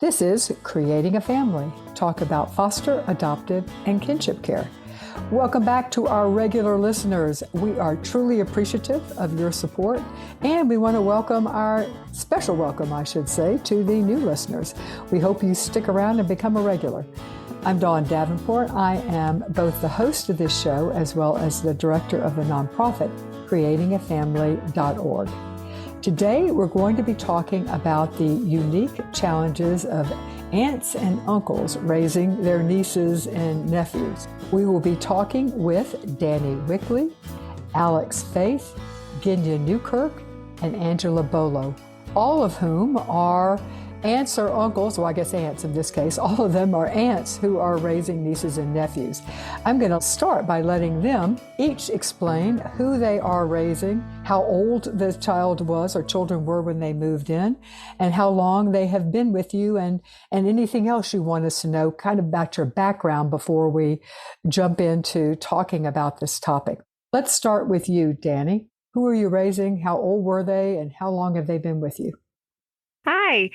This is Creating a Family, talk about foster, adoptive, and kinship care. Welcome back to our regular listeners. We are truly appreciative of your support, and we want to welcome our special welcome, I should say, to the new listeners. We hope you stick around and become a regular. I'm Dawn Davenport. I am both the host of this show as well as the director of the nonprofit, creatingafamily.org. Today, we're going to be talking about the unique challenges of aunts and uncles raising their nieces and nephews. We will be talking with Danny Wickley, Alex Faith, Ginya Newkirk, and Angela Bolo, all of whom are aunts or uncles, well, I guess aunts in this case. All of them are aunts who are raising nieces and nephews. I'm going to start by letting them each explain who they are raising, how old the child was or children were when they moved in, and how long they have been with you, and anything else you want us to know kind of about your background before we jump into talking about this topic. Let's start with you, Danny. Who are you raising? How old were they? And how long have they been with you? Hi.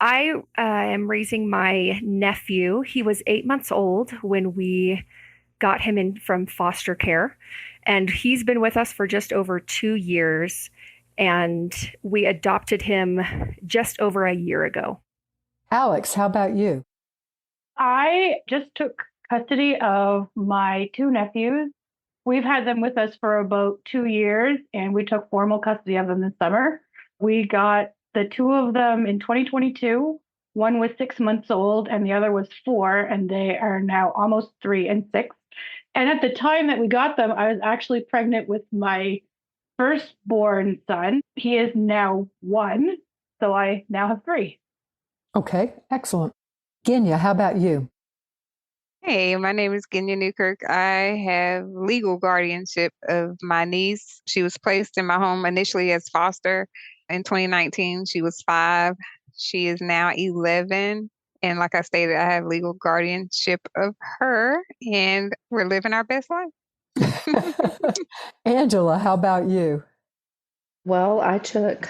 I am raising my nephew. He was 8 months old when we got him in from foster care, and he's been with us for just over 2 years, and we adopted him just over a year ago. Alex, how about you? I just took custody of my two nephews. We've had them with us for about 2 years, and we took formal custody of them this summer. We got the two of them in 2022. One was 6 months old and the other was 4, and they are now almost 3 and 6. And at the time that we got them, I was actually pregnant with my firstborn son. He is now 1, so I now have 3. Okay, excellent. Ginya, how about you? Hey, my name is Ginya Newkirk. I have legal guardianship of my niece. She was placed in my home initially as foster. In 2019, she was 5. She is now 11. And like I stated, I have legal guardianship of her, and we're living our best life. Angela, how about you? Well, I took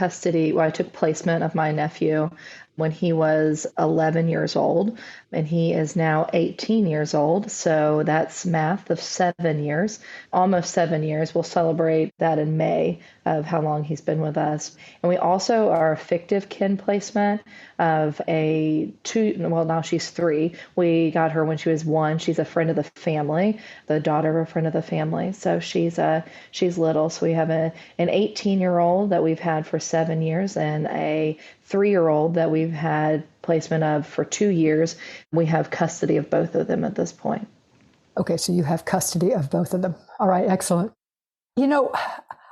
placement of my nephew when he was 11 years old, and he is now 18 years old. So that's math of 7 years, almost 7 years. We'll celebrate that in May of how long he's been with us. And we also are a fictive kin placement of now she's 3. We got her when she was 1. She's a friend of the family, the daughter of a friend of the family. So she's little. So we have an 18-year-old that we've had for 7 years and a 3-year-old that we've had placement of for 2 years. We have custody of both of them at this point. Okay, so you have custody of both of them. All right, excellent. You know,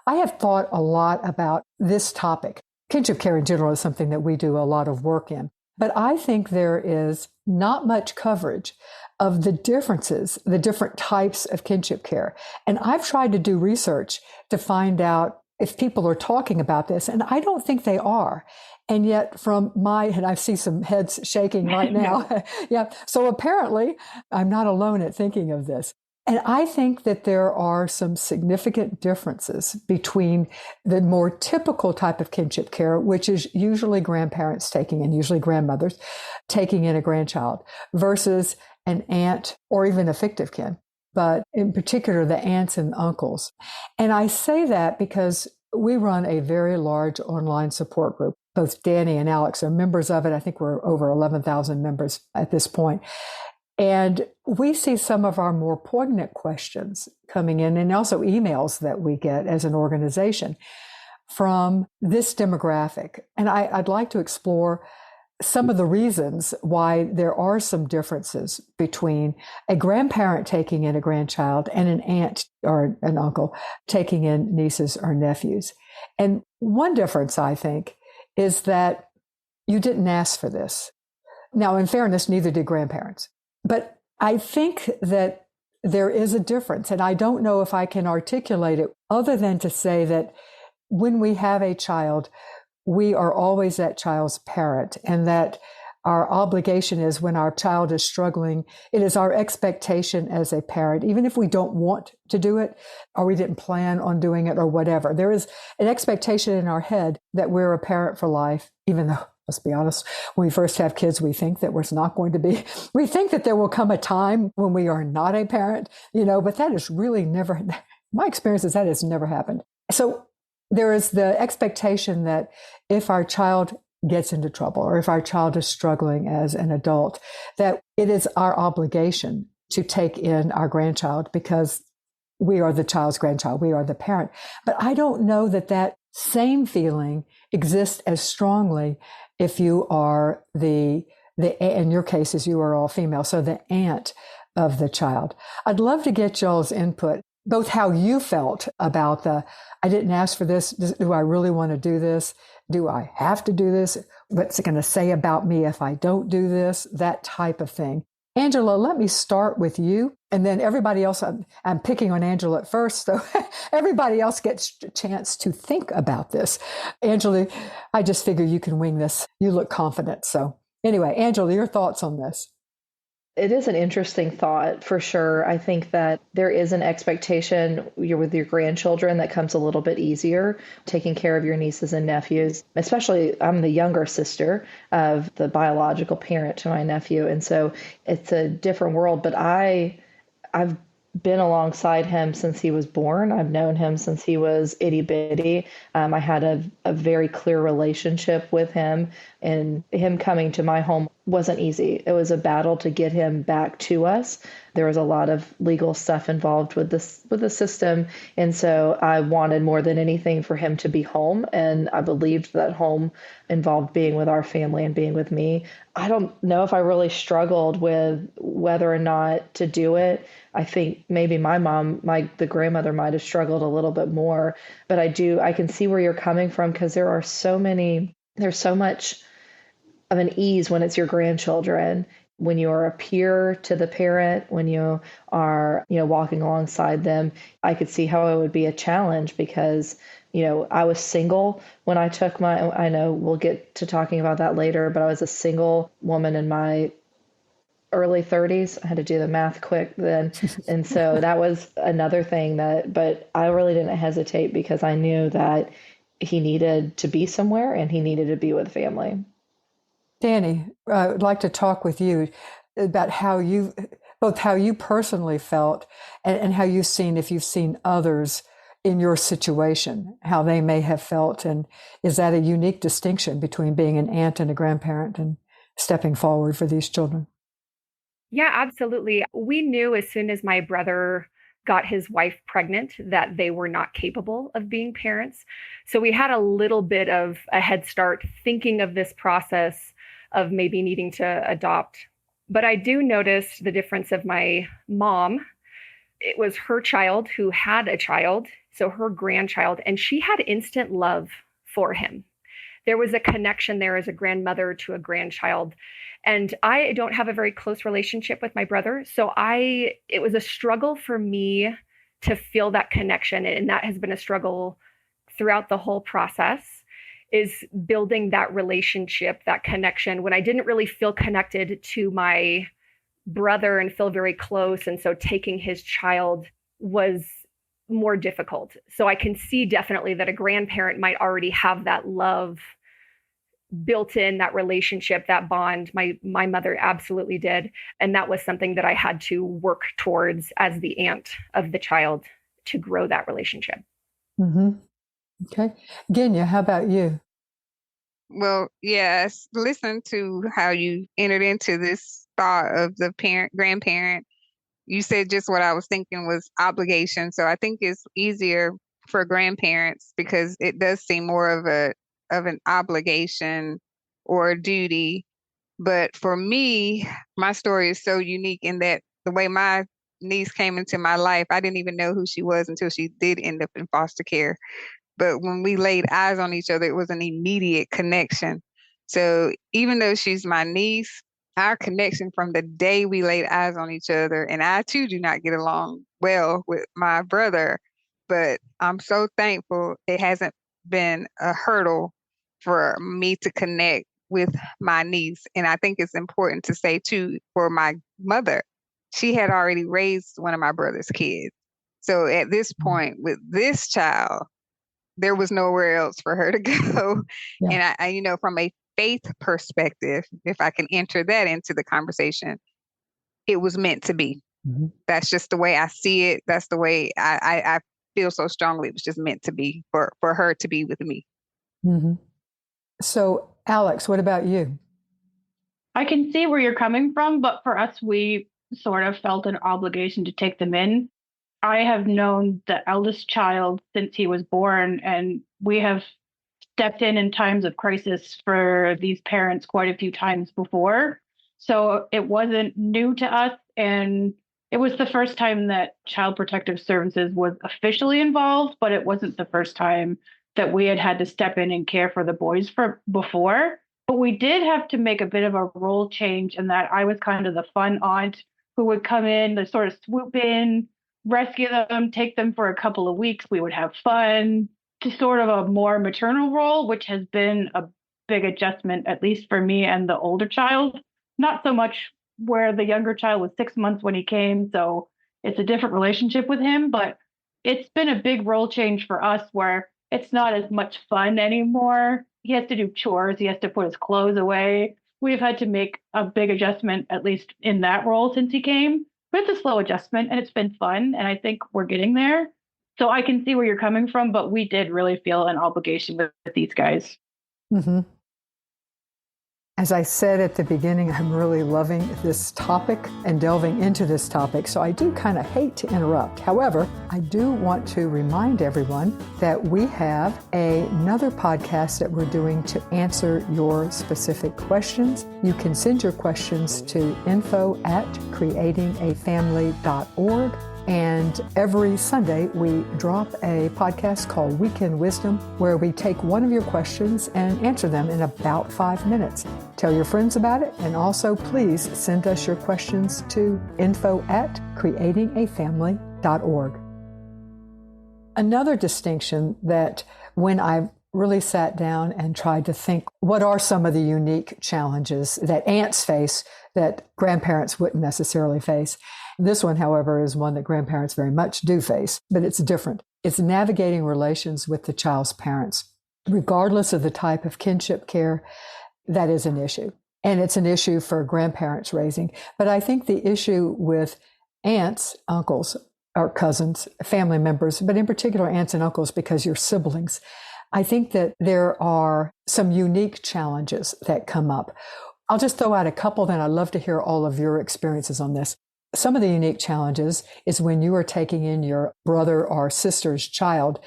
I have thought a lot about this topic. Kinship care in general is something that we do a lot of work in, but I think there is not much coverage of the differences, the different types of kinship care. And I've tried to do research to find out if people are talking about this, and I don't think they are. And yet and I see some heads shaking right now. Yeah. So apparently I'm not alone at thinking of this. And I think that there are some significant differences between the more typical type of kinship care, which is usually grandparents taking in, usually grandmothers taking in a grandchild, versus an aunt or even a fictive kin, but in particular the aunts and uncles. And I say that because we run a very large online support group. Both Danny and Alex are members of it. I think we're over 11,000 members at this point. And we see some of our more poignant questions coming in, and also emails that we get as an organization from this demographic. And I'd like to explore some of the reasons why there are some differences between a grandparent taking in a grandchild and an aunt or an uncle taking in nieces or nephews. And one difference, I think, is that you didn't ask for this. Now, in fairness, neither did grandparents. But I think that there is a difference, and I don't know if I can articulate it other than to say that when we have a child, we are always that child's parent, and that our obligation is when our child is struggling, it is our expectation as a parent, even if we don't want to do it or we didn't plan on doing it or whatever. There is an expectation in our head that we're a parent for life, even though Let's be honest. When we first have kids, we think that we think that there will come a time when we are not a parent, but that is really never, my experience is that has never happened. So there is the expectation that if our child gets into trouble or if our child is struggling as an adult, that it is our obligation to take in our grandchild because we are the child's grandchild, we are the parent. But I don't know that same feeling exists as strongly if you are in your cases, you are all female, so the aunt of the child. I'd love to get y'all's input, both how you felt about I didn't ask for this. Do I really want to do this? Do I have to do this? What's it going to say about me if I don't do this? That type of thing. Angela, let me start with you. And then everybody else, I'm picking on Angela at first, so everybody else gets a chance to think about this. Angela, I just figure you can wing this. You look confident. So anyway, Angela, your thoughts on this? It is an interesting thought for sure. I think that there is an expectation with your grandchildren that comes a little bit easier, taking care of your nieces and nephews. Especially, I'm the younger sister of the biological parent to my nephew. And so it's a different world. But I've been alongside him since he was born. I've known him since he was itty bitty. I had a very clear relationship with him, and him coming to my home wasn't easy. It was a battle to get him back to us. There was a lot of legal stuff involved with the system. And so I wanted more than anything for him to be home. And I believed that home involved being with our family and being with me. I don't know if I really struggled with whether or not to do it. I think maybe my mom, the grandmother might have struggled a little bit more, but I can see where you're coming from because there's so much of an ease when it's your grandchildren, when you are a peer to the parent, when you are, walking alongside them. I could see how it would be a challenge because, I was single when I took I know we'll get to talking about that later, but I was a single woman in my early 30s. I had to do the math quick then. And so that was another thing but I really didn't hesitate because I knew that he needed to be somewhere and he needed to be with family. Danny, I'd like to talk with you about both how you personally felt and how if you've seen others in your situation, how they may have felt. And is that a unique distinction between being an aunt and a grandparent and stepping forward for these children? Yeah, absolutely. We knew as soon as my brother got his wife pregnant that they were not capable of being parents. So we had a little bit of a head start thinking of this process of maybe needing to adopt. But I do notice the difference of my mom. It was her child who had a child, so her grandchild, and she had instant love for him. There was a connection there as a grandmother to a grandchild. And I don't have a very close relationship with my brother. So it was a struggle for me to feel that connection. And that has been a struggle throughout the whole process, is building that relationship, that connection, when I didn't really feel connected to my brother and feel very close. And so taking his child was more difficult. So I can see definitely that a grandparent might already have that love built in, that relationship, that bond. My mother absolutely did. And that was something that I had to work towards as the aunt of the child to grow that relationship. Mm-hmm. Okay. Genya, how about you? Well, yes, listen to how you entered into this thought of the grandparent. You said just what I was thinking was obligation. So I think it's easier for grandparents because it does seem more of an obligation or a duty. But for me, my story is so unique in that the way my niece came into my life, I didn't even know who she was until she did end up in foster care. But when we laid eyes on each other, it was an immediate connection. So even though she's my niece, our connection from the day we laid eyes on each other, and I too do not get along well with my brother, but I'm so thankful it hasn't been a hurdle for me to connect with my niece. And I think it's important to say too, for my mother, she had already raised one of my brother's kids. So at this point with this child, there was nowhere else for her to go. Yeah. And I from a faith perspective, if I can enter that into the conversation, it was meant to be. Mm-hmm. That's just the way I see it. That's the way I feel so strongly. It was just meant to be for her to be with me. Mm-hmm. So, Alex, what about you? I can see where you're coming from, but for us, we sort of felt an obligation to take them in. I have known the eldest child since he was born, and we have stepped in times of crisis for these parents quite a few times before. So it wasn't new to us. And it was the first time that Child Protective Services was officially involved, but it wasn't the first time that we had to step in and care for the boys for before. But we did have to make a bit of a role change in that I was kind of the fun aunt who would come in to sort of swoop in, rescue them, take them for a couple of weeks. We would have fun, to sort of a more maternal role, which has been a big adjustment, at least for me and the older child. Not so much where the younger child was 6 months when he came, so it's a different relationship with him, but it's been a big role change for us where it's not as much fun anymore. He has to do chores, he has to put his clothes away. We've had to make a big adjustment, at least in that role since he came. But it's a slow adjustment and it's been fun, and I think we're getting there. So I can see where you're coming from, but we did really feel an obligation with these guys. Mm-hmm. As I said at the beginning, I'm really loving this topic and delving into this topic, so I do kind of hate to interrupt. However, I do want to remind everyone that we have another podcast that we're doing to answer your specific questions. You can send your questions to info@creatingafamily.org. And every Sunday, we drop a podcast called Weekend Wisdom, where we take one of your questions and answer them in about 5 minutes. Tell your friends about it, and also please send us your questions to info@creatingafamily.org. Another distinction that when I really sat down and tried to think, what are some of the unique challenges that aunts face that grandparents wouldn't necessarily face? This one, however, is one that grandparents very much do face, but it's different. It's navigating relations with the child's parents. Regardless of the type of kinship care, that is an issue. And it's an issue for grandparents raising. But I think the issue with aunts, uncles, or cousins, family members, but in particular aunts and uncles because you're siblings, I think that there are some unique challenges that come up. I'll just throw out a couple, then I'd love to hear all of your experiences on this. Some of the unique challenges is when you are taking in your brother or sister's child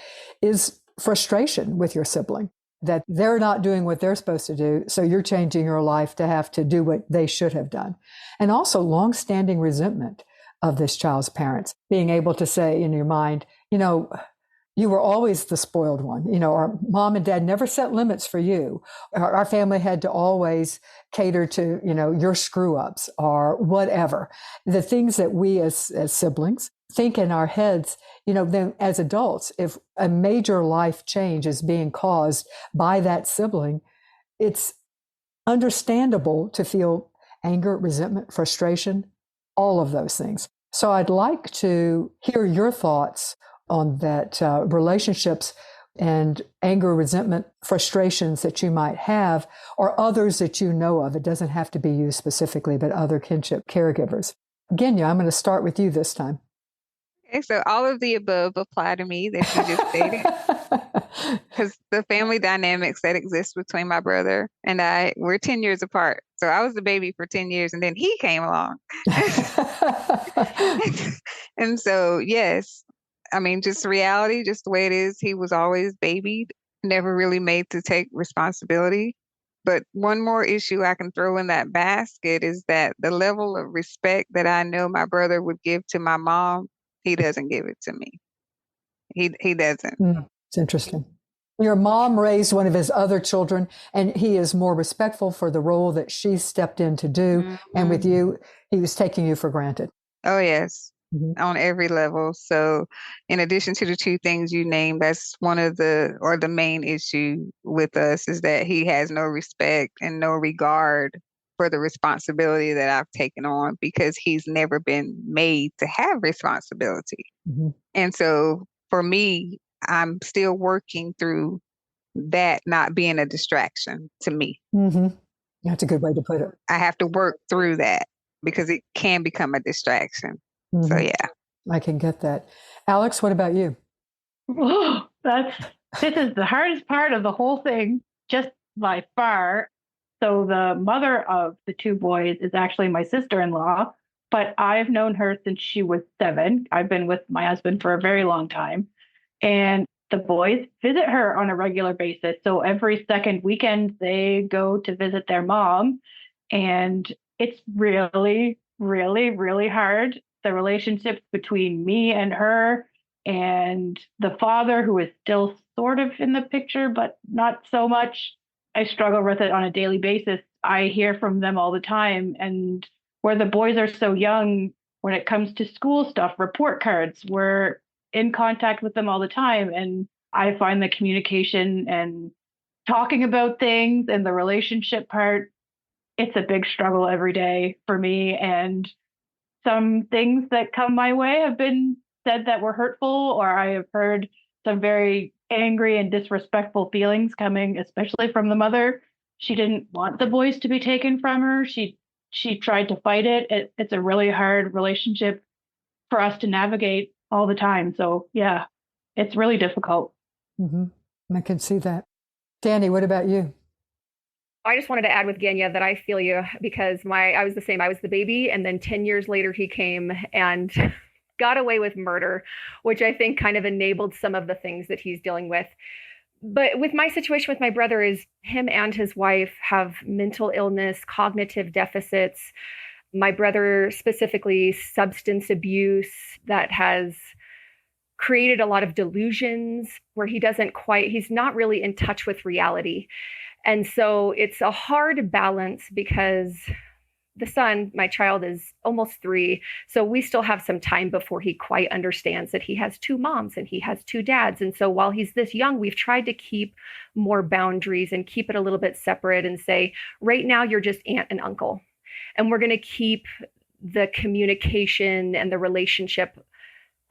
is frustration with your sibling, that they're not doing what they're supposed to do, so you're changing your life to have to do what they should have done. And also longstanding resentment of this child's parents, being able to say in your mind, you were always the spoiled one. Our mom and dad never set limits for you. Our family had to always cater to, your screw ups or whatever. The things that we as siblings think in our heads, then as adults, if a major life change is being caused by that sibling, it's understandable to feel anger, resentment, frustration, all of those things. So I'd like to hear your thoughts on that, relationships and anger, resentment, frustrations that you might have, or others that you know of. It doesn't have to be you specifically, but other kinship caregivers. Genya, I'm going to start with you this time. Okay, so all of the above apply to me that you just stated. Because the family dynamics that exist between my brother and I, we're 10 years apart. So I was the baby for 10 years and then he came along. And so, yes, just reality, just the way it is. He was always babied, never really made to take responsibility. But one more issue I can throw in that basket is that the level of respect that I know my brother would give to my mom, he doesn't give it to me. He doesn't. It's interesting. Your mom raised one of his other children, and he is more respectful for the role that she stepped in to do. Mm-hmm. And with you, he was taking you for granted. Oh, yes. Mm-hmm. On every level. So in addition to the two things you named, that's the main issue with us is that he has no respect and no regard for the responsibility that I've taken on because he's never been made to have responsibility. Mm-hmm. And so for me, I'm still working through that not being a distraction to me. Mm-hmm. That's a good way to put it. I have to work through that because it can become a distraction. So, Mm-hmm. yeah. I can get that. Alex, what about you? Oh, this is the hardest part of the whole thing, just by far. So the mother of the two boys is actually my sister-in-law, but I've known her since she was 7. I've been with my husband for a very long time. And the boys visit her on a regular basis. So every second weekend, they go to visit their mom. And it's really, really, really hard. The relationships between me and her and the father, who is still sort of in the picture, but not so much. I struggle with it on a daily basis. I hear from them all the time. And where the boys are so young, when it comes to school stuff, report cards, we're in contact with them all the time. And I find the communication and talking about things and the relationship part, it's a big struggle every day for me. And some things that come my way have been said that were hurtful, or I have heard some very angry and disrespectful feelings coming, especially from the mother. She didn't want the boys to be taken from her. She tried to fight it. It's a really hard relationship for us to navigate all the time. So yeah, it's really difficult. Mm-hmm. I can see that. Danny, what about you? I just wanted to add with Genya that I feel you because I was the same. I was the baby, and then 10 years later he came and got away with murder, which I think kind of enabled some of the things that he's dealing with. But with my situation with my brother is him and his wife have mental illness, cognitive deficits. My brother specifically substance abuse that has created a lot of delusions where he's not really in touch with reality. And so it's a hard balance because the son, my child, is almost 3. So we still have some time before he quite understands that he has 2 moms and he has 2 dads. And so while he's this young, we've tried to keep more boundaries and keep it a little bit separate and say, right now, you're just aunt and uncle. And we're going to keep the communication and the relationship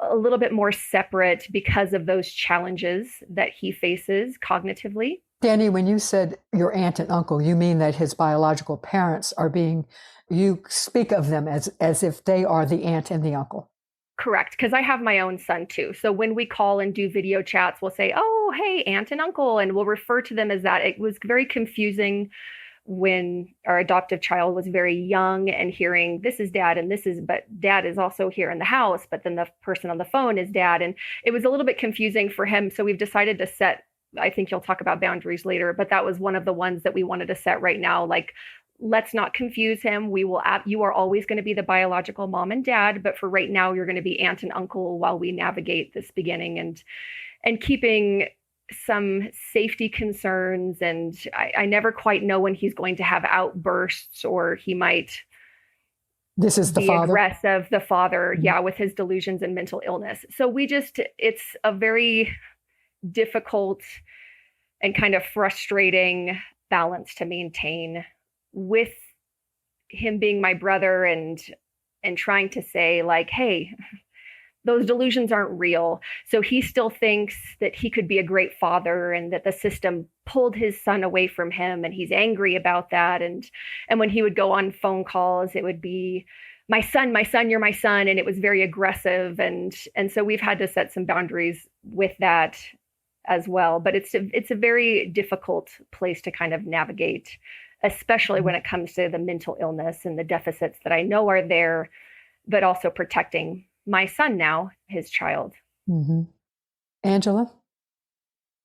a little bit more separate because of those challenges that he faces cognitively. Danny, when you said your aunt and uncle, you mean that his biological parents you speak of them as if they are the aunt and the uncle. Correct, because I have my own son too. So when we call and do video chats, we'll say, oh, hey, aunt and uncle, and we'll refer to them as that. It was very confusing when our adoptive child was very young and hearing this is dad and but dad is also here in the house, but then the person on the phone is dad. And it was a little bit confusing for him. So we've decided to set, I think you'll talk about boundaries later, but that was one of the ones that we wanted to set right now. Like, let's not confuse him. You are always going to be the biological mom and dad, but for right now, you're going to be aunt and uncle while we navigate this beginning and keeping some safety concerns. And I never quite know when he's going to have outbursts or he might This is the be father. Aggressive, the father, yeah, with his delusions and mental illness. So it's a very difficult and kind of frustrating balance to maintain with him being my brother and trying to say like, hey, those delusions aren't real. So he still thinks that he could be a great father and that the system pulled his son away from him and he's angry about that. And when he would go on phone calls, it would be my son, you're my son. And it was very aggressive. And so we've had to set some boundaries with that as well. But it's a very difficult place to kind of navigate, especially when it comes to the mental illness and the deficits that I know are there, but also protecting my son now, his child. Mm-hmm. Angela?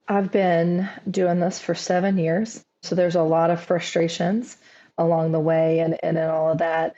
I've been doing this for 7 years. So there's a lot of frustrations along the way and in all of that.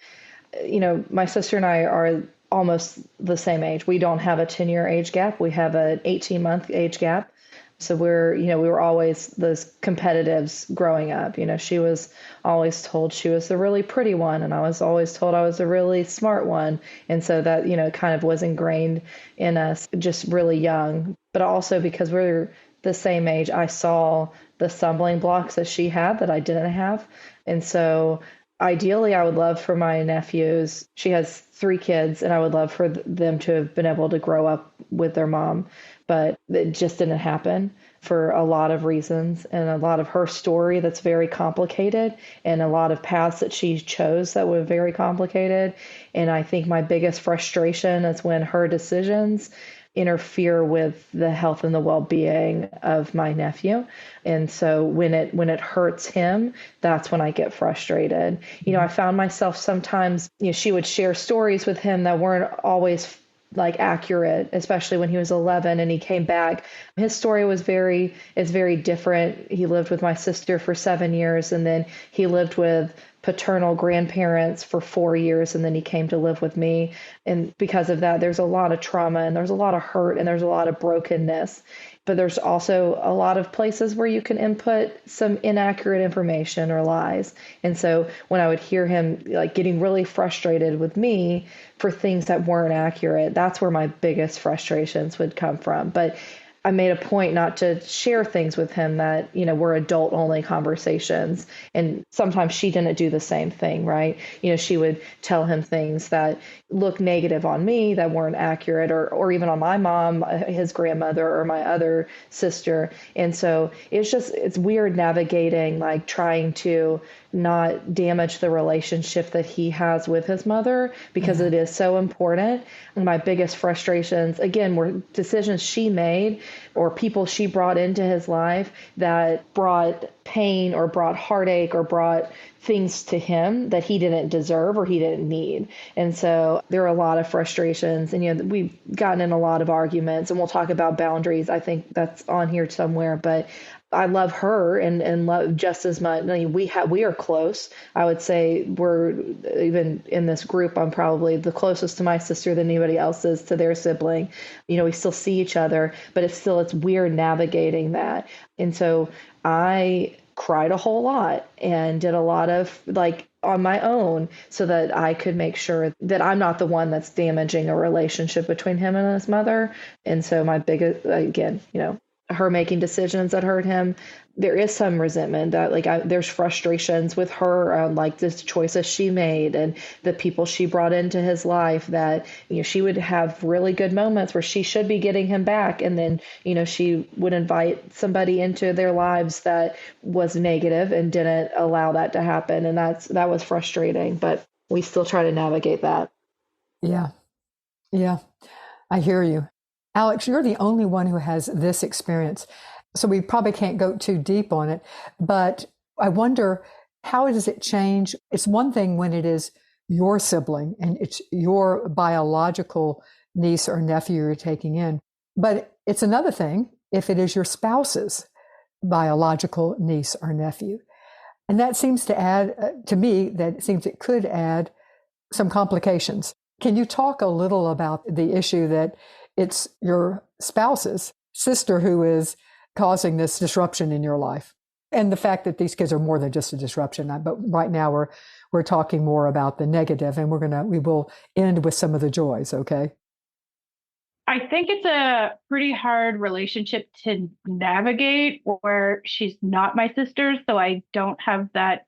You know, my sister and I are almost the same age. We don't have a 10-year age gap. We have an 18-month age gap. So we were always those competitives growing up. You know, she was always told she was the really pretty one, and I was always told I was a really smart one. And so that, you know, kind of was ingrained in us just really young. But also because we're the same age, I saw the stumbling blocks that she had that I didn't have. And so ideally, I would love for my nephews, she has 3 kids, and I would love for them to have been able to grow up with their mom. But it just didn't happen for a lot of reasons and a lot of her story that's very complicated and a lot of paths that she chose that were very complicated. And I think my biggest frustration is when her decisions interfere with the health and the well-being of my nephew. And so when it hurts him, that's when I get frustrated. I found myself sometimes, she would share stories with him that weren't always like accurate, especially when he was 11 and he came back. His story is very different. He lived with my sister for 7 years, and then he lived with paternal grandparents for 4 years, and then he came to live with me. And because of that, there's a lot of trauma and there's a lot of hurt and there's a lot of brokenness. But there's also a lot of places where you can input some inaccurate information or lies. And so when I would hear him like getting really frustrated with me for things that weren't accurate, that's where my biggest frustrations would come from. But I made a point not to share things with him that, were adult only conversations. And sometimes she didn't do the same thing, right? She would tell him things that look negative on me that weren't accurate, or even on my mom, his grandmother, or my other sister. And so it's weird navigating, like trying to not damage the relationship that he has with his mother, because it is so important. And my biggest frustrations, again, were decisions she made or people she brought into his life that brought pain or brought heartache or brought things to him that he didn't deserve or he didn't need. And so there are a lot of frustrations, and we've gotten in a lot of arguments, and we'll talk about boundaries. I think that's on here somewhere, but I love her and love just as much. I mean, we are close. I would say we're, even in this group, I'm probably the closest to my sister than anybody else is to their sibling. We still see each other, but it's weird navigating that. And so I cried a whole lot and did a lot of on my own so that I could make sure that I'm not the one that's damaging a relationship between him and his mother. And so my biggest, again, her making decisions that hurt him, there is some resentment that there's frustrations with her, like the choices she made and the people she brought into his life that, she would have really good moments where she should be getting him back. And then, she would invite somebody into their lives that was negative and didn't allow that to happen. And that was frustrating, but we still try to navigate that. Yeah. Yeah. I hear you. Alex, you're the only one who has this experience, so we probably can't go too deep on it, but I wonder, how does it change? It's one thing when it is your sibling and it's your biological niece or nephew you're taking in, but it's another thing if it is your spouse's biological niece or nephew. And that seems to add, to me, it could add some complications. Can you talk a little about the issue that it's your spouse's sister who is causing this disruption in your life, and the fact that these kids are more than just a disruption? But right now we're talking more about the negative, and we will end with some of the joys. Okay. I think it's a pretty hard relationship to navigate where she's not my sister, so I don't have that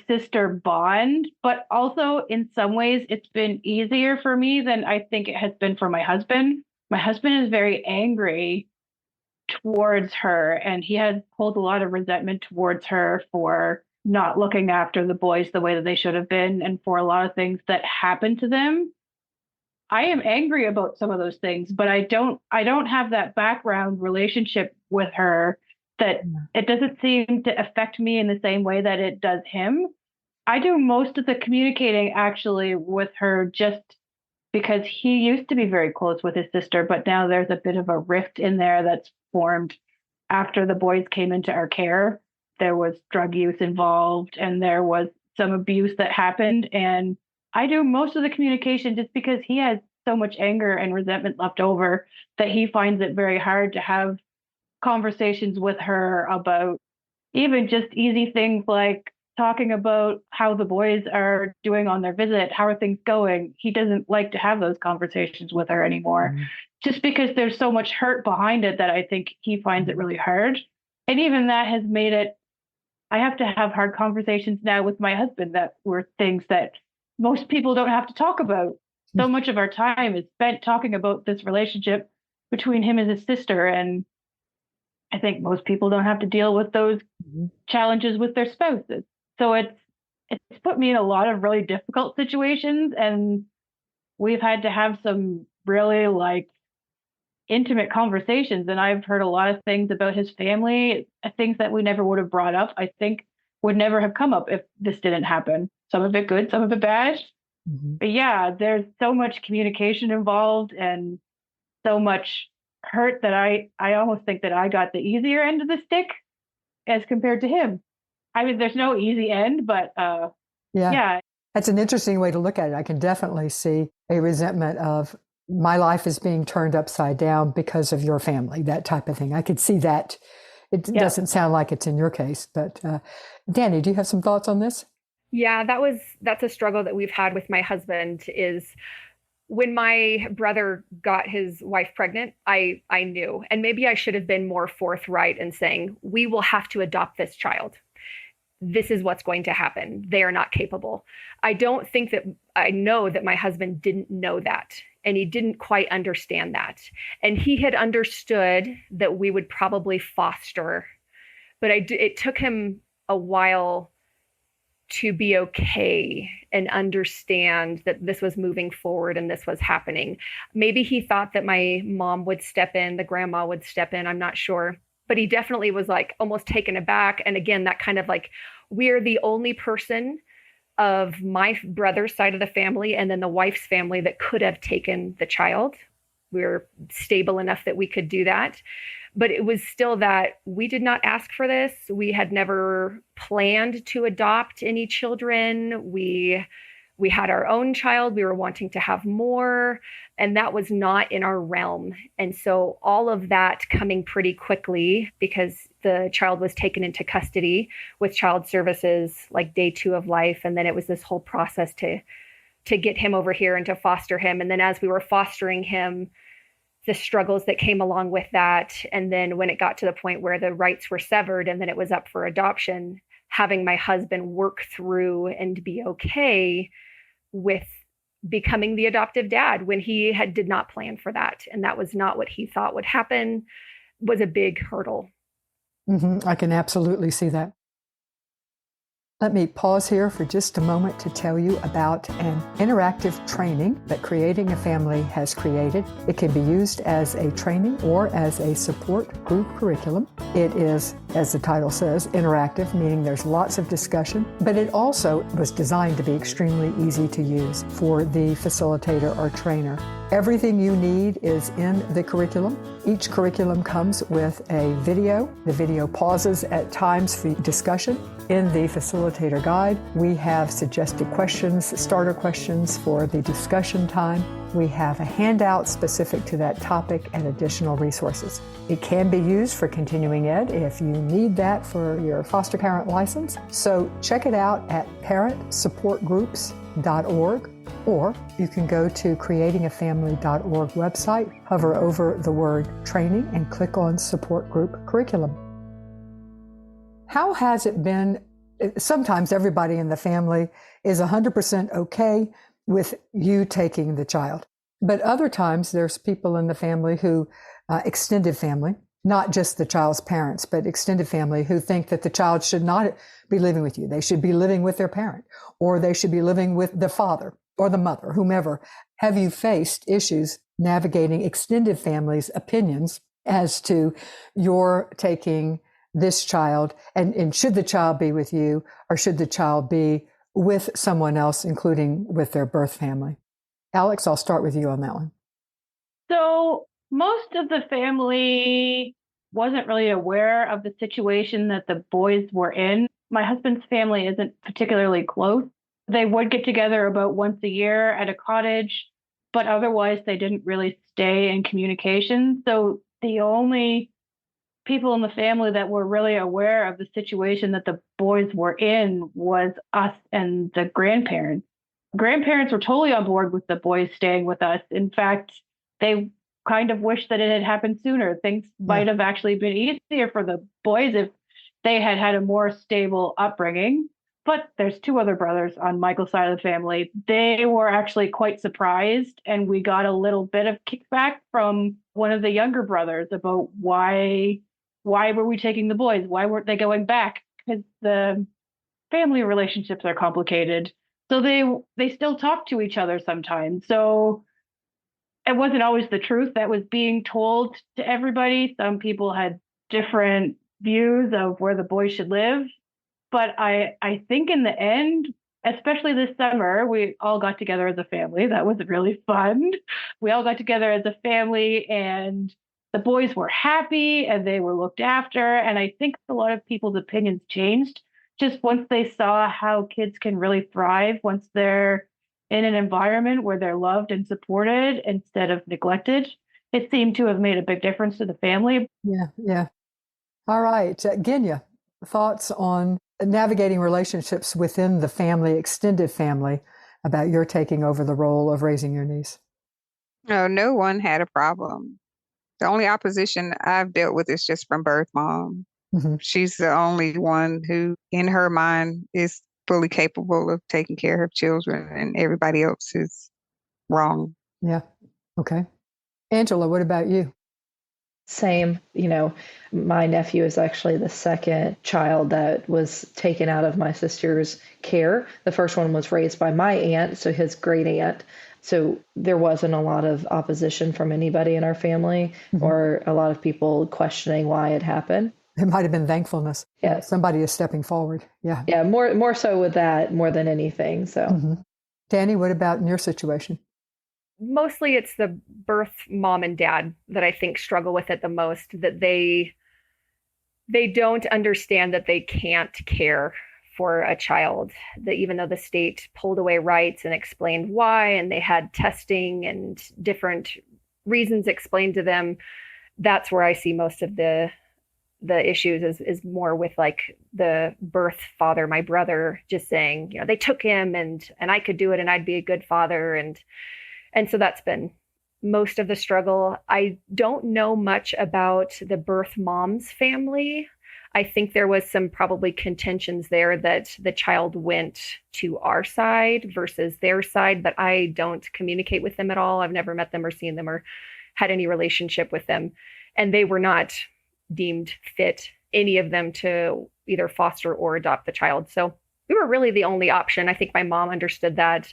sister bond. But also, in some ways, it's been easier for me than I think it has been for my husband. My husband is very angry towards her, and he has pulled a lot of resentment towards her for not looking after the boys the way that they should have been, and for a lot of things that happened to them. I am angry about some of those things, but I don't have that background relationship with her that it doesn't seem to affect me in the same way that it does him. I do most of the communicating actually with her just because he used to be very close with his sister, but now there's a bit of a rift in there that's formed after the boys came into our care. There was drug use involved and there was some abuse that happened. And I do most of the communication just because he has so much anger and resentment left over that he finds it very hard to have conversations with her about even just easy things like talking about how the boys are doing on their visit. How are things going? He doesn't like to have those conversations with her anymore, just because there's so much hurt behind it that I think he finds it really hard. And even that has made it, I have to have hard conversations now with my husband that were things that most people don't have to talk about. So much of our time is spent talking about this relationship between him and his sister. And I think most people don't have to deal with those challenges with their spouses. So it's put me in a lot of really difficult situations, and we've had to have some really like intimate conversations. And I've heard a lot of things about his family, things that we never would have brought up, I think would never have come up if this didn't happen. Some of it good, some of it bad. Mm-hmm. But yeah, there's so much communication involved and so much hurt that I almost think that I got the easier end of the stick as compared to him. I mean, there's no easy end, but yeah. That's an interesting way to look at it. I can definitely see a resentment of my life is being turned upside down because of your family, that type of thing. I could see that. It doesn't sound like it's in your case, but Danny, do you have some thoughts on this? Yeah, that's a struggle that we've had with my husband is when my brother got his wife pregnant, I knew, and maybe I should have been more forthright in saying, we will have to adopt this child. This is what's going to happen. They are not capable. I don't think that I know that my husband didn't know that, and he didn't quite understand that. And he had understood that we would probably foster, but it took him a while to be okay and understand that this was moving forward and this was happening. Maybe he thought that my mom would step in, the grandma would step in, I'm not sure. But he definitely was like almost taken aback. And again, that kind of like, we're the only person of my brother's side of the family and then the wife's family that could have taken the child. We're stable enough that we could do that. But it was still that we did not ask for this. We had never planned to adopt any children. We had our own child. We were wanting to have more, and that was not in our realm. And so all of that coming pretty quickly because the child was taken into custody with child services like day 2 of life. And then it was this whole process to get him over here and to foster him. And then as we were fostering him, the struggles that came along with that. And then when it got to the point where the rights were severed and then it was up for adoption, having my husband work through and be okay with becoming the adoptive dad when he did not plan for that. And that was not what he thought would happen, was a big hurdle. Mm-hmm. I can absolutely see that. Let me pause here for just a moment to tell you about an interactive training that Creating a Family has created. It can be used as a training or as a support group curriculum. It is, as the title says, interactive, meaning there's lots of discussion, but it also was designed to be extremely easy to use for the facilitator or trainer. Everything you need is in the curriculum. Each curriculum comes with a video. The video pauses at times for discussion. In the facilitator guide, we have suggested questions, starter questions for the discussion time. We have a handout specific to that topic and additional resources. It can be used for continuing ed if you need that for your foster parent license. So check it out at parentsupportgroups.org, or you can go to creatingafamily.org website, hover over the word training, and click on support group curriculum. How has it been? Sometimes everybody in the family is 100% okay with you taking the child. But other times there's people in the family who, extended family, not just the child's parents, but extended family who think that the child should not be living with you. They should be living with their parent, or they should be living with the father or the mother, whomever. Have you faced issues navigating extended families' opinions as to your taking this child, and should the child be with you, or should the child be with someone else, including with their birth family? Alex, I'll start with you on that one. So most of the family wasn't really aware of the situation that the boys were in. My husband's family isn't particularly close. They would get together about once a year at a cottage, but otherwise they didn't really stay in communication. So the only people in the family that were really aware of the situation that the boys were in was us and the grandparents. Grandparents were totally on board with the boys staying with us. In fact, they kind of wished that it had happened sooner. Things might have actually been easier for the boys if they had had a more stable upbringing. But there's 2 other brothers on Michael's side of the family. They were actually quite surprised, and we got a little bit of kickback from one of the younger brothers about why Why were we taking the boys? Why weren't they going back? Because the family relationships are complicated. So they still talk to each other sometimes. So it wasn't always the truth that was being told to everybody. Some people had different views of where the boys should live. But I think in the end, especially this summer, we all got together as a family. That was really fun. We all got together as a family, and the boys were happy and they were looked after. And I think a lot of people's opinions changed just once they saw how kids can really thrive once they're in an environment where they're loved and supported instead of neglected. It seemed to have made a big difference to the family. Yeah, yeah. All right. Genya, thoughts on navigating relationships within the family, extended family, about your taking over the role of raising your niece? No, no one had a problem. The only opposition I've dealt with is just from birth mom. Mm-hmm. She's the only one who, in her mind, is fully capable of taking care of children, and everybody else is wrong. Yeah. Okay. Angela, what about you? Same, my nephew is actually the second child that was taken out of my sister's care. The first one was raised by my aunt, so his great aunt. So there wasn't a lot of opposition from anybody in our family, Mm-hmm. or a lot of people questioning why it happened. It might have been thankfulness. Yeah. Somebody is stepping forward. Yeah. Yeah, more so with that more than anything. So, Mm-hmm. Danny, what about in your situation? Mostly it's the birth mom and dad that I think struggle with it the most, that they don't understand that they can't care for a child, that even though the state pulled away rights and explained why, and they had testing and different reasons explained to them, that's where I see most of the issues is more with like the birth father, my brother, just saying, they took him and I could do it and I'd be a good father. And so that's been most of the struggle. I don't know much about the birth mom's family. I think there was some probably contentions there that the child went to our side versus their side, but I don't communicate with them at all. I've never met them or seen them or had any relationship with them. And they were not deemed fit, any of them, to either foster or adopt the child. So we were really the only option. I think my mom understood that.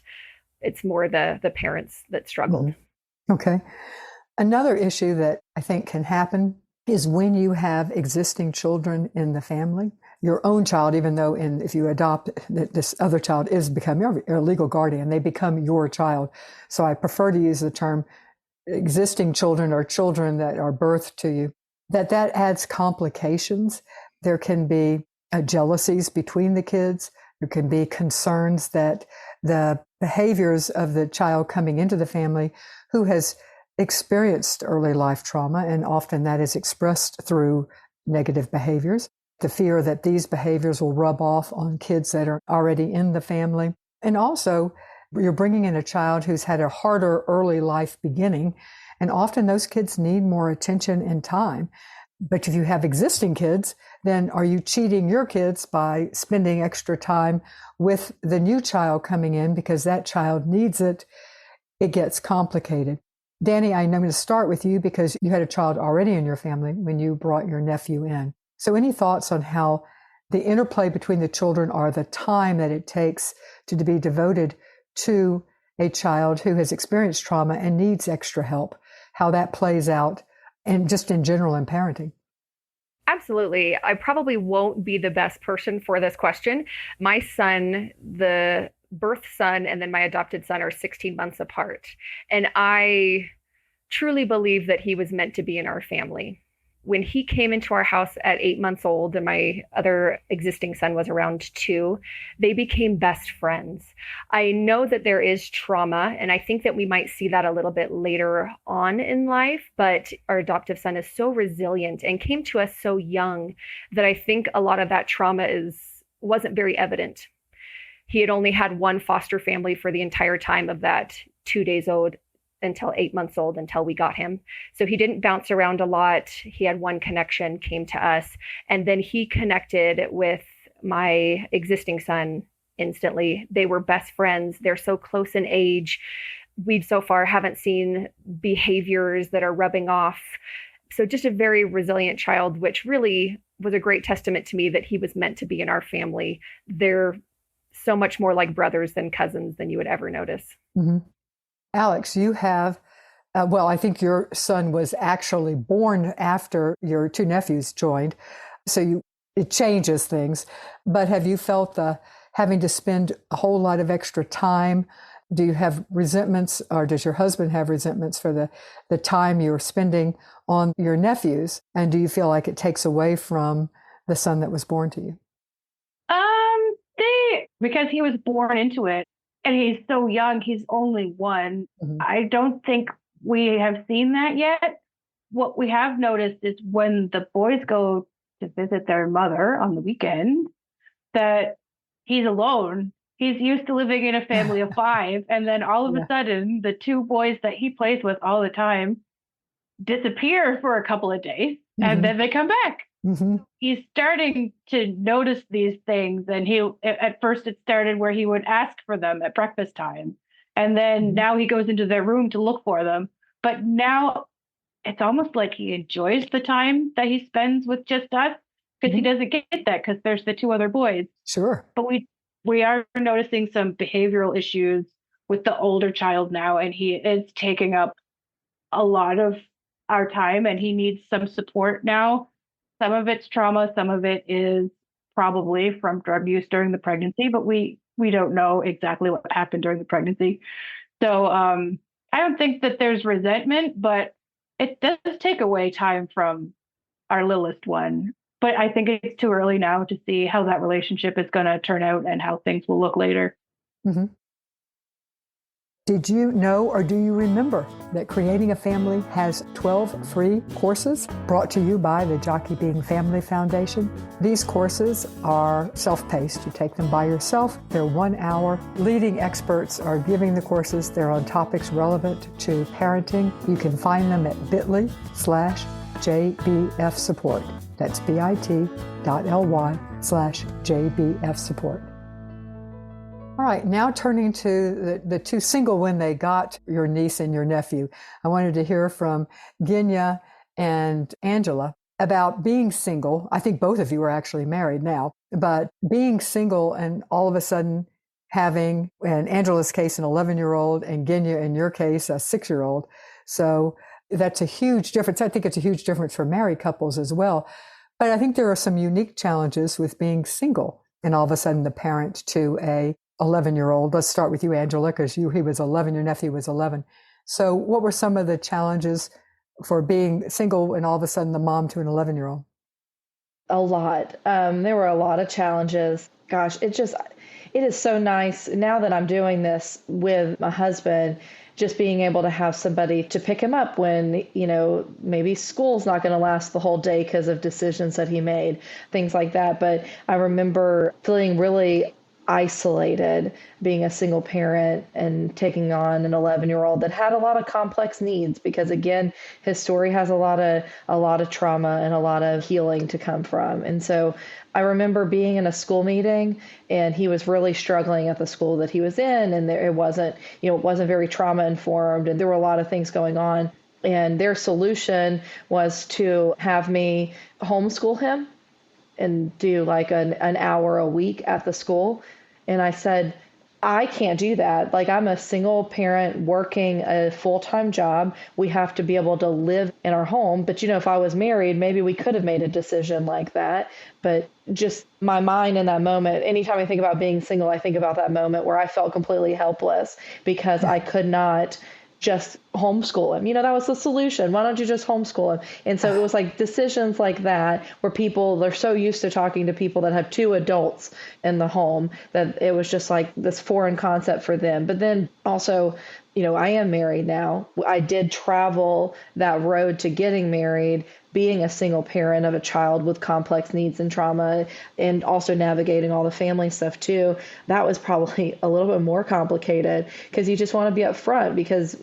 It's more the parents that struggled. Mm-hmm. Okay. Another issue that I think can happen is when you have existing children in the family, your own child, even though if you adopt, this other child is become your legal guardian, they become your child. So I prefer to use the term existing children or children that are birthed to you, that adds complications. There can be jealousies between the kids. There can be concerns that the behaviors of the child coming into the family who has experienced early life trauma, and often that is expressed through negative behaviors, the fear that these behaviors will rub off on kids that are already in the family. And also, you're bringing in a child who's had a harder early life beginning, and often those kids need more attention and time. But if you have existing kids, then are you cheating your kids by spending extra time with the new child coming in because that child needs it? It gets complicated. Danny, I'm going to start with you because you had a child already in your family when you brought your nephew in. So any thoughts on how the interplay between the children or the time that it takes to be devoted to a child who has experienced trauma and needs extra help, how that plays out, and just in general in parenting? Absolutely. I probably won't be the best person for this question. My son, the birth son, and then my adopted son are 16 months apart. And I truly believe that he was meant to be in our family. When he came into our house at 8 months old, and my other existing son was around 2, they became best friends. I know that there is trauma, and I think that we might see that a little bit later on in life, but our adoptive son is so resilient and came to us so young that I think a lot of that trauma wasn't very evident. He had only had one foster family for the entire time of that 2 days old until 8 months old, until we got him. So he didn't bounce around a lot. He had one connection, came to us, and then he connected with my existing son instantly. They were best friends. They're so close in age. We so far haven't seen behaviors that are rubbing off. So just a very resilient child, which really was a great testament to me that he was meant to be in our family. They're so much more like brothers than cousins than you would ever notice. Mm-hmm. Alex, you have, well, I think your son was actually born after your two nephews joined. So it changes things. But have you felt having to spend a whole lot of extra time? Do you have resentments, or does your husband have resentments for the time you're spending on your nephews? And do you feel like it takes away from the son that was born to you? Because he was born into it and he's so young, he's only one. Mm-hmm. I don't think we have seen that yet. What we have noticed is when the boys go to visit their mother on the weekend, that he's alone. He's used to living in a family of five. And then all of a sudden, the two boys that he plays with all the time disappear for a couple of days, and then they come back. Mm-hmm. He's starting to notice these things. And at first it started where he would ask for them at breakfast time. And then now he goes into their room to look for them. But now it's almost like he enjoys the time that he spends with just us, because he doesn't get that because there's the two other boys. Sure. But we are noticing some behavioral issues with the older child now, and he is taking up a lot of our time, and he needs some support now. Some of it's trauma, some of it is probably from drug use during the pregnancy, but we don't know exactly what happened during the pregnancy. So I don't think that there's resentment, but it does take away time from our littlest one. But I think it's too early now to see how that relationship is going to turn out and how things will look later. Mm-hmm. Did you know, or do you remember, that Creating a Family has 12 free courses brought to you by the Jockey Being Family Foundation? These courses are self-paced. You take them by yourself. They're 1 hour. Leading experts are giving the courses. They're on topics relevant to parenting. You can find them at bit.ly/JBF support. That's bit.ly/JBF support. All right, now turning to the two single when they got your niece and your nephew. I wanted to hear from Ginya and Angela about being single. I think both of you are actually married now, but being single and all of a sudden having, in Angela's case, an 11-year-old, and Ginya, in your case, a 6-year-old. So that's a huge difference. I think it's a huge difference for married couples as well. But I think there are some unique challenges with being single and all of a sudden the parent to a 11-year-old. Let's start with you, Angela, because he was 11, your nephew was 11. So what were some of the challenges for being single and all of a sudden the mom to an 11-year-old? A lot. There were a lot of challenges. Gosh, it is so nice now that I'm doing this with my husband, just being able to have somebody to pick him up when, maybe school's not going to last the whole day because of decisions that he made, things like that. But I remember feeling really isolated being a single parent and taking on an 11-year-old that had a lot of complex needs, because again, his story has a lot of trauma and a lot of healing to come from. And so I remember being in a school meeting and he was really struggling at the school that he was in, and it wasn't very trauma informed, and there were a lot of things going on. And their solution was to have me homeschool him and do like an hour a week at the school. And I said, I can't do that. Like, I'm a single parent working a full-time job. We have to be able to live in our home. But, if I was married, maybe we could have made a decision like that. But just my mind in that moment, anytime I think about being single, I think about that moment where I felt completely helpless because I could not just homeschool him. That was the solution. Why don't you just homeschool him? And so it was like decisions like that where they're so used to talking to people that have two adults in the home that it was just like this foreign concept for them. But then also, I am married now. I did travel that road to getting married, being a single parent of a child with complex needs and trauma, and also navigating all the family stuff too. That was probably a little bit more complicated because you just want to be upfront, because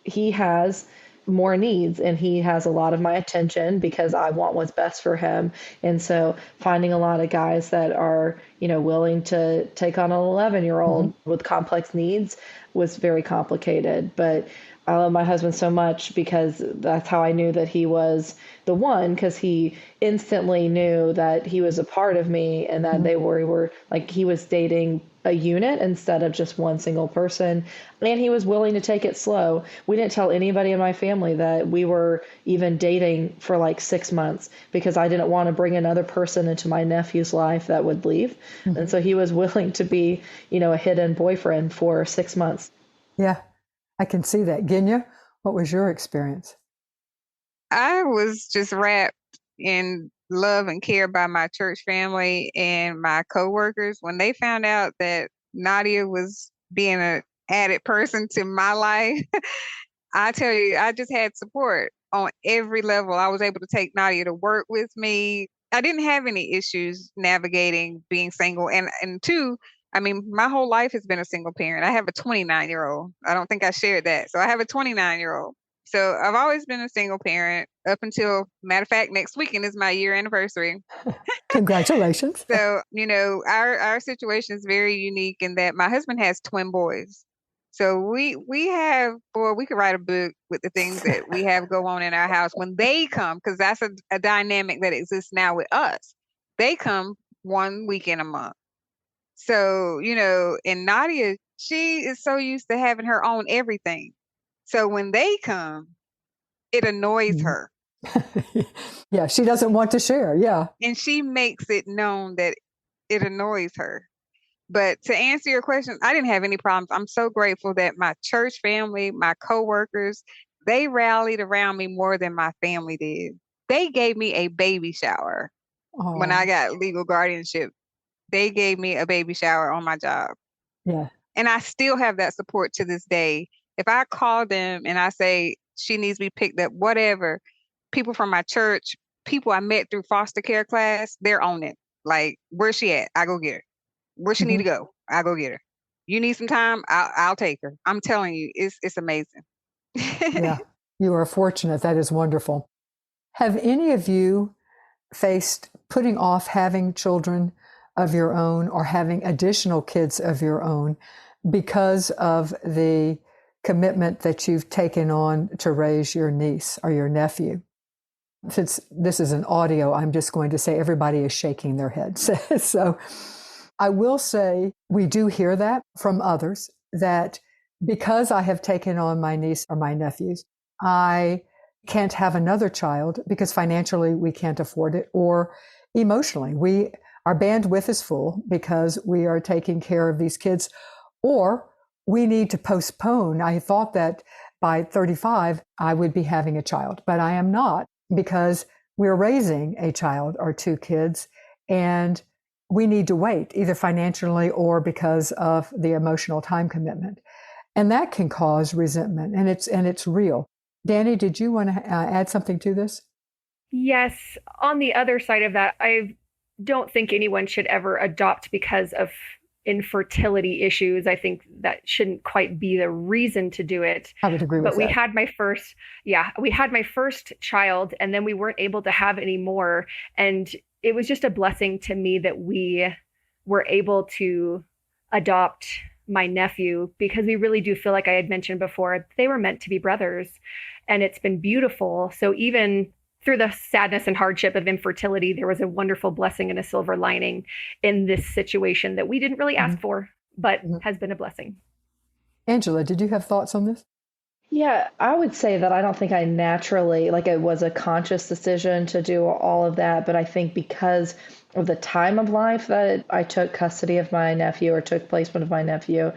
he has more needs, and he has a lot of my attention because I want what's best for him. And so finding a lot of guys that are, willing to take on an 11-year-old with complex needs was very complicated. But I love my husband so much because that's how I knew that he was the one, because he instantly knew that he was a part of me and that they were like, he was dating a unit instead of just one single person. And he was willing to take it slow. We didn't tell anybody in my family that we were even dating for like 6 months because I didn't want to bring another person into my nephew's life that would leave. And so he was willing to be, a hidden boyfriend for 6 months. Yeah, I can see that. Ginya, what was your experience? I was just wrapped in love and care by my church family and my coworkers. When they found out that Nadia was being an added person to my life, I tell you, I just had support on every level. I was able to take Nadia to work with me. I didn't have any issues navigating being single. And two, I mean, my whole life has been a single parent. I have a 29-year-old. I don't think I shared that. So I have a 29-year-old. So I've always been a single parent up until, matter of fact, next weekend is my year anniversary. Congratulations. So, our situation is very unique in that my husband has twin boys. So we have, boy, we could write a book with the things that we have go on in our house when they come, because that's a dynamic that exists now with us. They come 1 weekend a month. So, and Nadia, she is so used to having her own everything. So when they come, it annoys her. Yeah, she doesn't want to share. Yeah. And she makes it known that it annoys her. But to answer your question, I didn't have any problems. I'm so grateful that my church family, my coworkers, they rallied around me more than my family did. They gave me a baby shower when I got legal guardianship. They gave me a baby shower on my job. Yeah. And I still have that support to this day. If I call them and I say she needs to be picked up, whatever, people from my church, people I met through foster care class, they're on it. Like, where's she at? I go get her. Where she need to go? I go get her. You need some time? I'll take her. I'm telling you, it's amazing. Yeah, you are fortunate. That is wonderful. Have any of you faced putting off having children of your own or having additional kids of your own because of the commitment that you've taken on to raise your niece or your nephew? Since this is an audio, I'm just going to say everybody is shaking their heads. So I will say we do hear that from others, that because I have taken on my niece or my nephews, I can't have another child because financially we can't afford it, or emotionally our bandwidth is full because we are taking care of these kids, or we need to postpone. I thought that by 35 I would be having a child, but I am not, because we're raising a child or two kids and we need to wait, either financially or because of the emotional time commitment. And that can cause resentment, and it's real. Danny, did you want to add something to this? Yes. On the other side of that, I don't think anyone should ever adopt because of infertility issues. I think that shouldn't quite be the reason to do it. I would agree with that. But we had my first child, and then we weren't able to have any more. And it was just a blessing to me that we were able to adopt my nephew, because we really do feel, like I had mentioned before, they were meant to be brothers, and it's been beautiful. So even through the sadness and hardship of infertility, there was a wonderful blessing and a silver lining in this situation that we didn't really ask for, but has been a blessing. Angela, did you have thoughts on this? Yeah, I would say that I don't think I naturally, like, it was a conscious decision to do all of that, but I think because of the time of life that I took custody of my nephew or took placement of my nephew,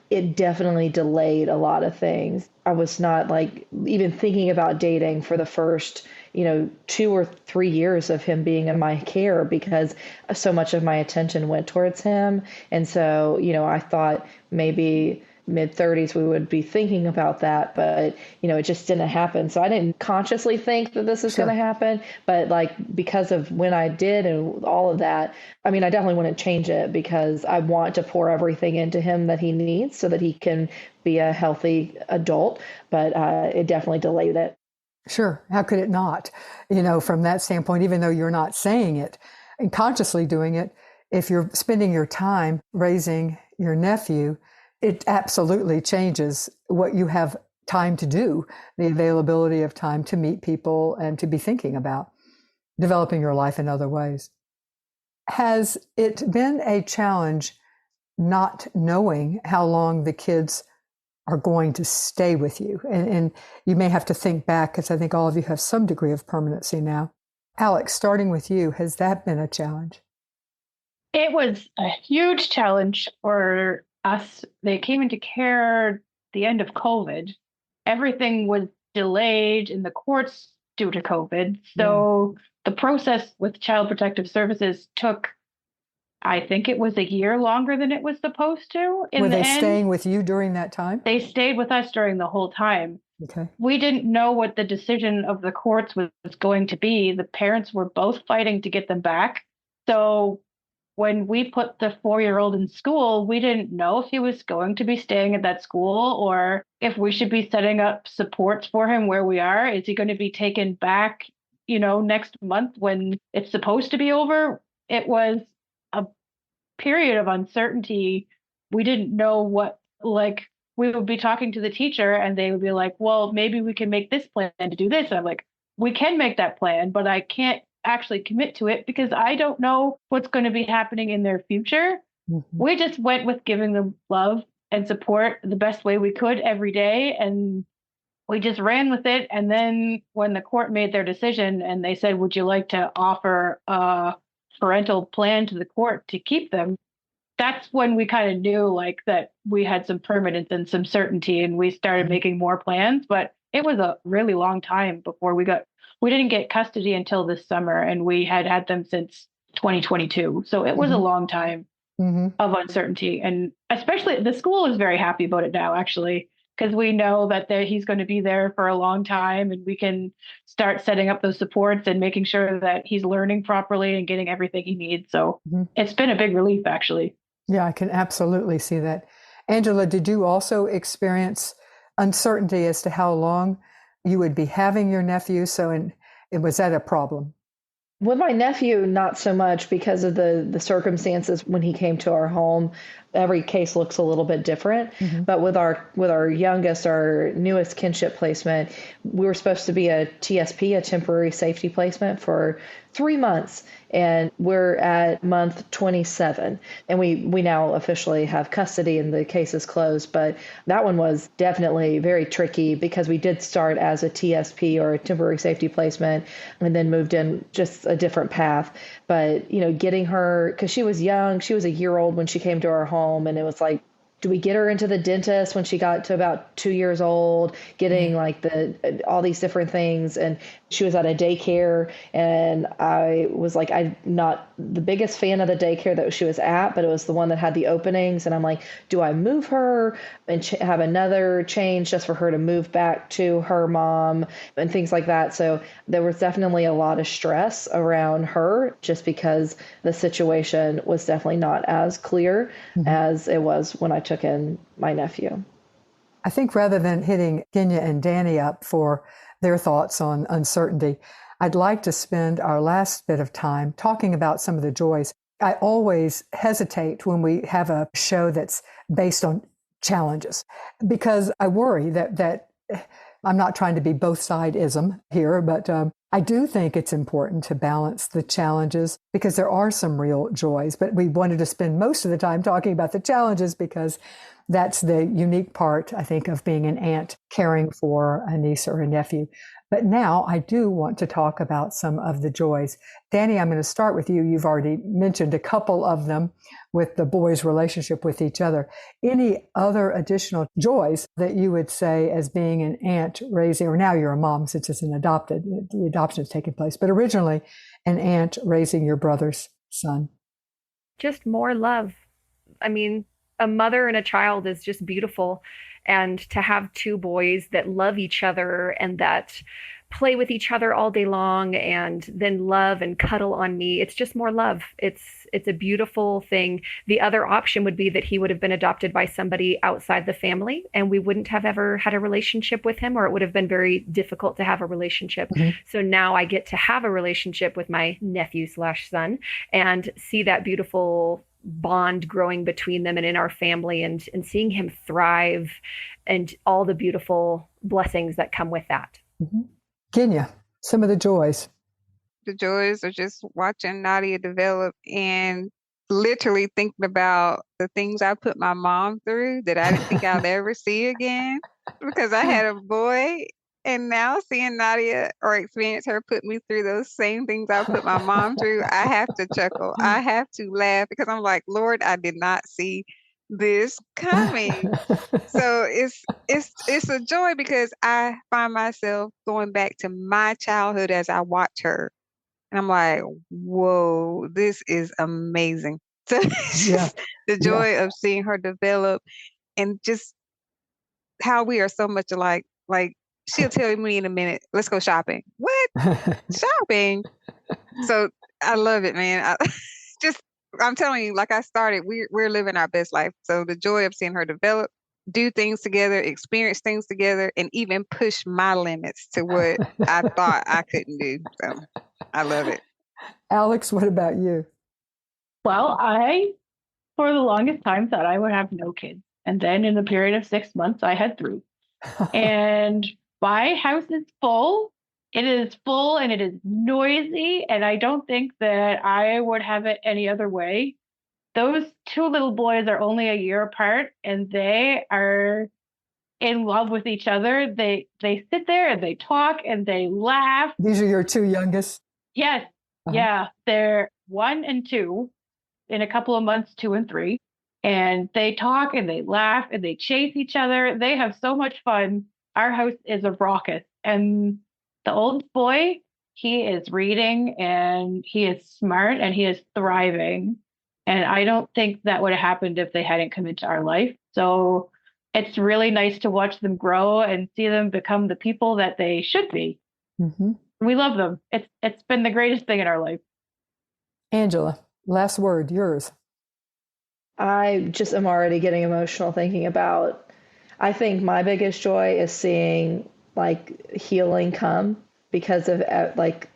it definitely delayed a lot of things. I was not like even thinking about dating for the first, 2 or 3 years of him being in my care, because so much of my attention went towards him. And so, I thought maybe mid-30s we would be thinking about that, but it just didn't happen. So I didn't consciously think that this is going to happen, but because of when I did and all of that, I mean, I definitely want to change it because I want to pour everything into him that he needs so that he can be a healthy adult, but it definitely delayed it. Sure. How could it not? From that standpoint, even though you're not saying it and consciously doing it, if you're spending your time raising your nephew, it absolutely changes what you have time to do, the availability of time to meet people and to be thinking about developing your life in other ways. Has it been a challenge not knowing how long the kids are going to stay with you? And you may have to think back, because I think all of you have some degree of permanency now. Alex, starting with you, has that been a challenge? It was a huge challenge for us. They came into care the end of COVID. Everything was delayed in the courts due to COVID. So the process with Child Protective Services took, I think it was a year longer than it was supposed to. Were they staying with you during that time? They stayed with us during the whole time. Okay. We didn't know what the decision of the courts was going to be. The parents were both fighting to get them back. So when we put the 4-year-old in school, we didn't know if he was going to be staying at that school or if we should be setting up supports for him where we are. Is he going to be taken back, next month when it's supposed to be over? It was a period of uncertainty. We didn't know what, we would be talking to the teacher and they would be like, well, maybe we can make this plan to do this. And I'm like, we can make that plan, but I can't actually commit to it because I don't know what's going to be happening in their future. Mm-hmm. We just went with giving them love and support the best way we could every day. And we just ran with it. And then when the court made their decision and they said, would you like to offer a parental plan to the court to keep them? That's when we kind of knew that we had some permanence and some certainty and we started making more plans. But it was a really long time before we didn't get custody until this summer and we had them since 2022. So it was a long time of uncertainty. And especially the school is very happy about it now, actually, because we know that he's going to be there for a long time and we can start setting up those supports and making sure that he's learning properly and getting everything he needs. So it's been a big relief, actually. Yeah, I can absolutely see that. Angela, did you also experience uncertainty as to how long you would be having your nephew? Was that a problem? With my nephew, not so much because of the circumstances when he came to our home. Every case looks a little bit different. But with our youngest, our newest kinship placement, we were supposed to be a TSP, a temporary safety placement, for 3 months. And we're at month 27. And we now officially have custody and the case is closed. But that one was definitely very tricky because we did start as a TSP or a temporary safety placement and then moved in just a different path. But, getting her, because she was young, she was a year old when she came to our home. And it was like, do we get her into the dentist when she got to about 2 years old, getting all these different things? And she was at a daycare and I was like, I'm not the biggest fan of the daycare that she was at, but it was the one that had the openings. And I'm like, do I move her and have another change just for her to move back to her mom and things like that? So there was definitely a lot of stress around her just because the situation was definitely not as clear as it was when I took in my nephew. I think rather than hitting Kenya and Danny up for their thoughts on uncertainty, I'd like to spend our last bit of time talking about some of the joys. I always hesitate when we have a show that's based on challenges because I worry that I'm not trying to be both side-ism here, but I do think it's important to balance the challenges because there are some real joys. But we wanted to spend most of the time talking about the challenges because that's the unique part, I think, of being an aunt caring for a niece or a nephew. But now I do want to talk about some of the joys. Danny, I'm going to start with you. You've already mentioned a couple of them with the boys' relationship with each other. Any other additional joys that you would say as being an aunt raising, or now you're a mom since it's the adoption has taken place, but originally an aunt raising your brother's son? Just more love. I mean, a mother and a child is just beautiful. And to have two boys that love each other and that play with each other all day long and then love and cuddle on me. It's just more love. It's a beautiful thing. The other option would be that he would have been adopted by somebody outside the family and we wouldn't have ever had a relationship with him, or it would have been very difficult to have a relationship. So now I get to have a relationship with my nephew/son and see that beautiful bond growing between them and in our family, and seeing him thrive and all the beautiful blessings that come with that. Kenya, some of the joys. The joys are just watching Nadia develop and literally thinking about the things I put my mom through that I didn't think I'd ever see again because I had a boy. And now seeing Nadia or experience her put me through those same things I put my mom through, I have to chuckle. I have to laugh because I'm like, Lord, I did not see this coming. So it's a joy because I find myself going back to my childhood as I watch her. And I'm like, whoa, this is amazing. So it's just the joy of seeing her develop and just how we are so much alike. Like, she'll tell me in a minute, let's go shopping. What? Shopping? So I love it, man. I'm telling you, like I started, we're living our best life. So the joy of seeing her develop, do things together, experience things together, and even push my limits to what I thought I couldn't do. So I love it. Alex, what about you? Well, I, for the longest time, thought I would have no kids. And then in the period of 6 months, I had 3. And my house is full. It is full and it is noisy. And I don't think that I would have it any other way. Those 2 little boys are only a year apart and they are in love with each other. They sit there and they talk and they laugh. These are your 2 youngest? Yes. Yeah. They're 1 and 2. In a couple of months, 2 and 3. And they talk and they laugh and they chase each other. They have so much fun. Our house is a rocket. And the old boy, he is reading and he is smart and he is thriving. And I don't think that would have happened if they hadn't come into our life. So it's really nice to watch them grow and see them become the people that they should be. We love them. It's been the greatest thing in our life. Angela, last word, yours. I just am already getting emotional thinking about, I think my biggest joy is seeing like healing come because of like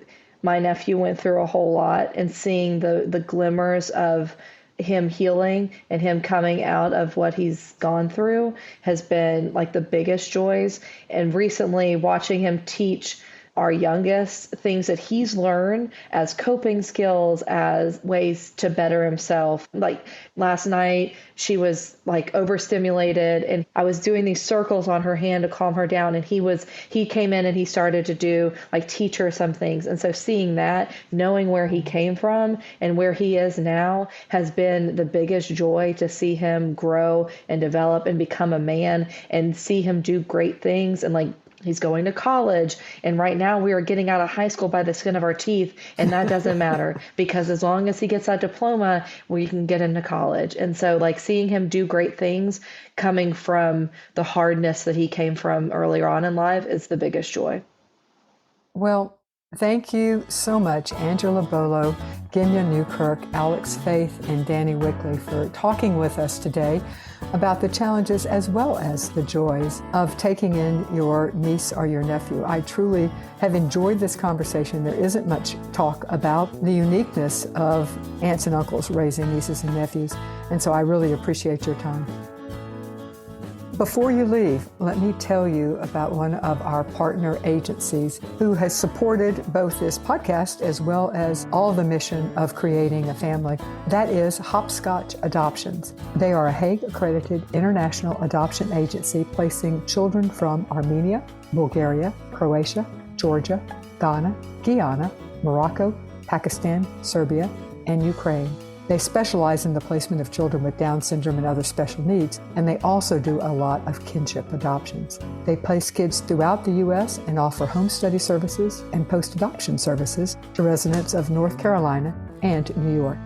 my nephew went through a whole lot, and seeing the glimmers of him healing and him coming out of what he's gone through has been like the biggest joys. And recently watching him teach our youngest things that he's learned as coping skills, as ways to better himself. Like last night, she was like overstimulated and I was doing these circles on her hand to calm her down. And he came in and he started to do like teach her some things. And so seeing that, knowing where he came from and where he is now has been the biggest joy, to see him grow and develop and become a man and see him do great things. And like, he's going to college, and right now we are getting out of high school by the skin of our teeth, and that doesn't matter because as long as he gets that diploma, we can get into college. And so like seeing him do great things coming from the hardness that he came from earlier on in life is the biggest joy. Well, thank you so much, Angela Bolo, Genya Newkirk, Alex Faith, and Danny Wickley for talking with us today about the challenges as well as the joys of taking in your niece or your nephew. I truly have enjoyed this conversation. There isn't much talk about the uniqueness of aunts and uncles raising nieces and nephews, and so I really appreciate your time. Before you leave, let me tell you about one of our partner agencies who has supported both this podcast as well as all the mission of creating a family. That is Hopscotch Adoptions. They are a Hague-accredited international adoption agency placing children from Armenia, Bulgaria, Croatia, Georgia, Ghana, Guyana, Morocco, Pakistan, Serbia, and Ukraine. They specialize in the placement of children with Down syndrome and other special needs, and they also do a lot of kinship adoptions. They place kids throughout the U.S. and offer home study services and post-adoption services to residents of North Carolina and New York.